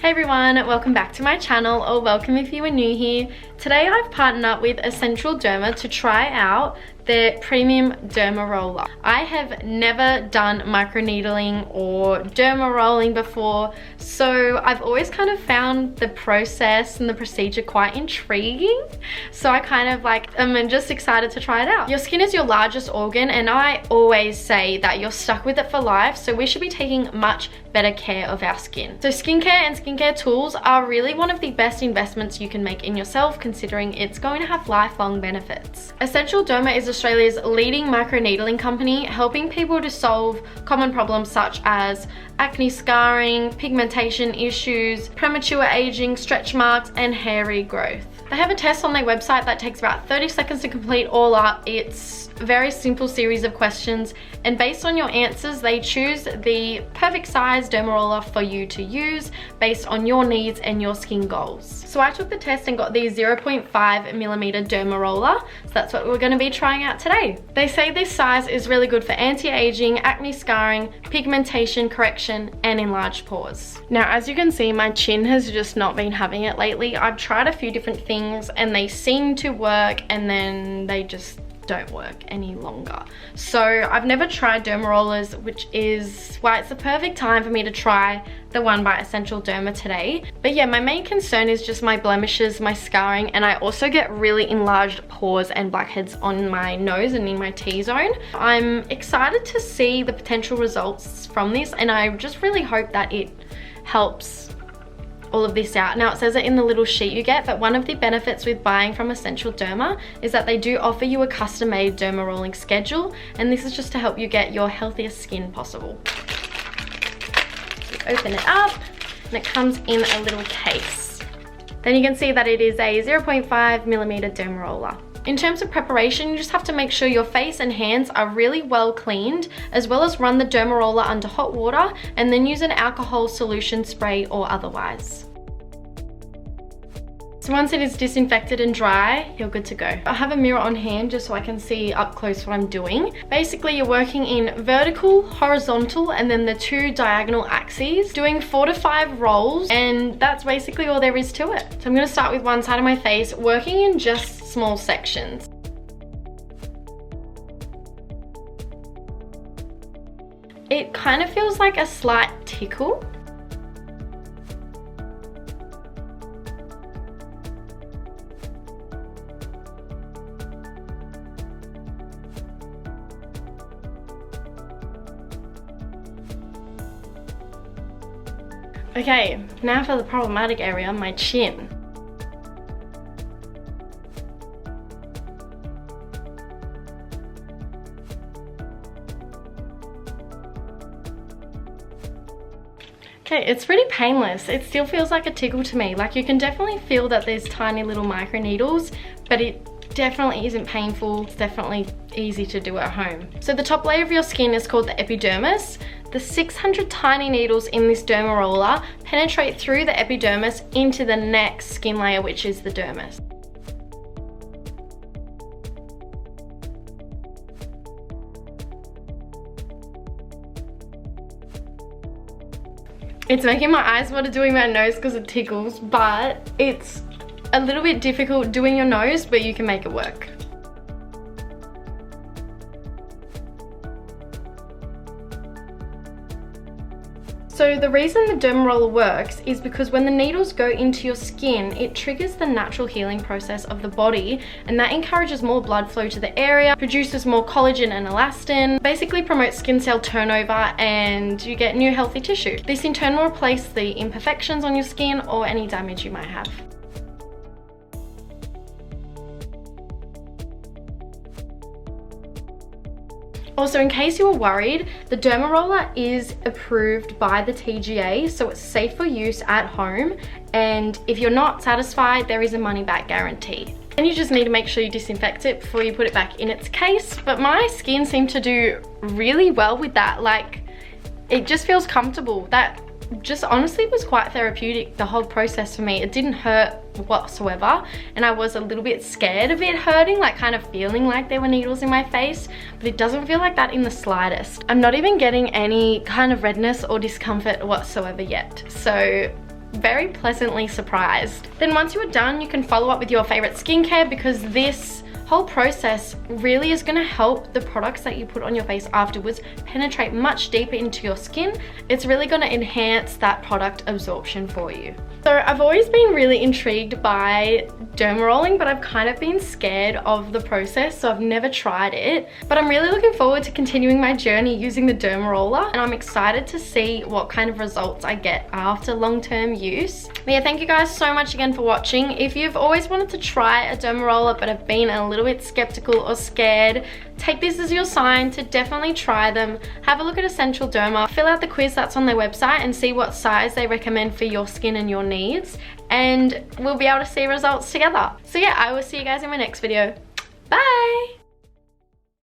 Hey everyone, welcome back to my channel, or welcome if you are new here. Today I've partnered up with Essential Derma to try out their premium derma roller. I have never done microneedling or derma rolling before, so I've always kind of found the process and the procedure quite intriguing. So I kind of am just excited to try it out. Your skin is your largest organ, and I always say that you're stuck with it for life, so we should be taking much better care of our skin. So skincare and skincare tools are really one of the best investments you can make in yourself, considering it's going to have lifelong benefits. Essential Derma is Australia's leading microneedling company, helping people to solve common problems such as acne scarring, pigmentation issues, premature aging, stretch marks, and hair regrowth. They have a test on their website that takes about 30 seconds to complete all up. It's a very simple series of questions, and based on your answers, they choose the perfect size derma roller for you to use based on your needs and your skin goals. So I took the test and got the 0.5mm derma roller, so that's what we're going to be trying out today. They say this size is really good for anti-aging, acne scarring, pigmentation correction, and enlarged pores. Now, as you can see, my chin has just not been having it lately. I've tried a few different things and they seem to work, and then they just don't work any longer. So I've never tried derma rollers, which is why it's the perfect time for me to try the one by Essential Derma today. But yeah, my main concern is just my blemishes, my scarring, and I also get really enlarged pores and blackheads on my nose and in my T-zone. I'm excited to see the potential results from this, and I just really hope that it helps all of this out. Now, it says it in the little sheet you get, but one of the benefits with buying from Essential Derma is that they do offer you a custom-made derma rolling schedule, and this is just to help you get your healthiest skin possible. You open it up and it comes in a little case. Then you can see that it is a 0.5mm derma roller. In terms of preparation, you just have to make sure your face and hands are really well cleaned, as well as run the derma roller under hot water and then use an alcohol solution spray or otherwise. So once it is disinfected and dry, you're good to go. I have a mirror on hand just so I can see up close what I'm doing. Basically, you're working in vertical, horizontal, and then the two diagonal axes, doing 4 to 5 rolls, and that's basically all there is to it. So I'm gonna start with one side of my face, working in just small sections. It kind of feels like a slight tickle. Okay, now for the problematic area, my chin. Okay, it's pretty painless. It still feels like a tickle to me. Like, you can definitely feel that there's tiny little micro needles, but it definitely isn't painful. It's definitely easy to do at home. So the top layer of your skin is called the epidermis. The 600 tiny needles in this derma roller penetrate through the epidermis into the next skin layer, which is the dermis. It's making my eyes water doing my nose because it tickles, but it's a little bit difficult doing your nose, but you can make it work. So the reason the derma roller works is because when the needles go into your skin, it triggers the natural healing process of the body, and that encourages more blood flow to the area, produces more collagen and elastin, basically promotes skin cell turnover, and you get new healthy tissue. This in turn will replace the imperfections on your skin or any damage you might have. Also, in case you were worried, the derma roller is approved by the TGA, so it's safe for use at home, and if you're not satisfied, there is a money back guarantee. And you just need to make sure you disinfect it before you put it back in its case. But my skin seemed to do really well with that. Like, it just feels comfortable. That just honestly was quite therapeutic, the whole process for me. It didn't hurt whatsoever, and I was a little bit scared of it hurting, like kind of feeling like there were needles in my face, but it doesn't feel like that in the slightest. I'm not even getting any kind of redness or discomfort whatsoever yet. So very pleasantly surprised. Then once you are done, you can follow up with your favorite skincare, because this whole process really is going to help the products that you put on your face afterwards penetrate much deeper into your skin. It's really going to enhance that product absorption for you. So I've always been really intrigued by derma rolling, but I've kind of been scared of the process, so I've never tried it. But I'm really looking forward to continuing my journey using the derma roller, and I'm excited to see what kind of results I get after long-term use. But yeah, thank you guys so much again for watching. If you've always wanted to try a derma roller but have been a little bit skeptical or scared, take this as your sign to definitely try them. Have a look at Essential Derma, fill out the quiz that's on their website and see what size they recommend for your skin and your needs, and we'll be able to see results together. So yeah, I will see you guys in my next video. Bye!